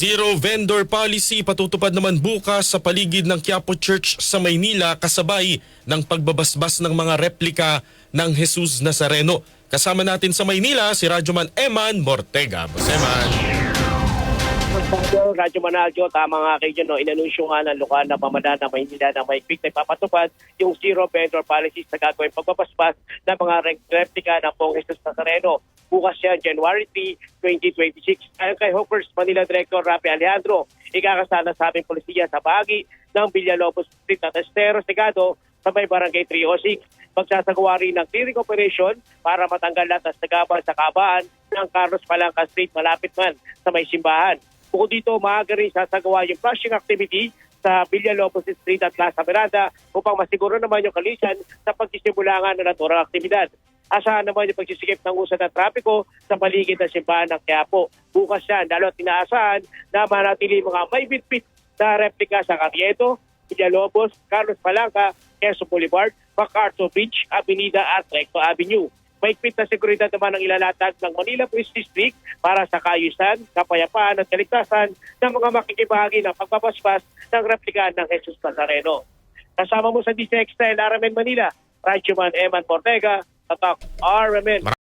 Zero vendor policy patutupad naman bukas sa paligid ng Quiapo Church sa Maynila kasabay ng pagbabasbas ng mga replika ng Jesus Nazareno. Kasama natin sa Maynila si Radyoman Eman Mortega. Boss Eman. Radyo Manaljo, tama nga kayo dyan, no? Inanunsyo nga ng lokal na pamahalaan ng Maynila na may quick na ipapatupad yung zero vendor policy sa gagawin pagbabasbas ng mga replika ng Pong Jesus Nazareno. Bukas yan, January 3, 2026. Ayon kay Hawkers Manila Director Rafi Alejandro, ikakasala sa aming polisiya sa bahagi ng Villalobos Street at Estero Segado sa may Barangay 306. Magsasagawa rin ng clearing operation para matanggal lahat ng sagabal sa kabaan ng Carlos Palanca Street malapit man sa may simbahan. Bukod dito, maaga rin sasagawa yung flushing activity sa Villalobos Street at Plaza Miranda upang masiguro naman yung kalisan sa pagsisimula nga ng naturang aktibidad. Asahan naman yung pagsisikip ng usad ng trapiko sa paligid ng simbahan ng Quiapo. Bukas yan, lalo at inaasahan na manatili mga may bitbit na replika sa Carriedo, Villalobos, Carlos Palanca, Quezon Boulevard, MacArthur Bridge, Avenida at Recto Avenue. Mahigpit na seguridad naman ang ilalatag ng Manila Police District para sa kaayusan, kapayapaan at kaligtasan ng mga makikibahagi ng pagbabasbas ng replika ng Jesus Nazareno. Kasama mo sa DCXTL RMN Manila, Radyoman Eman Mortega, Tatak RMN.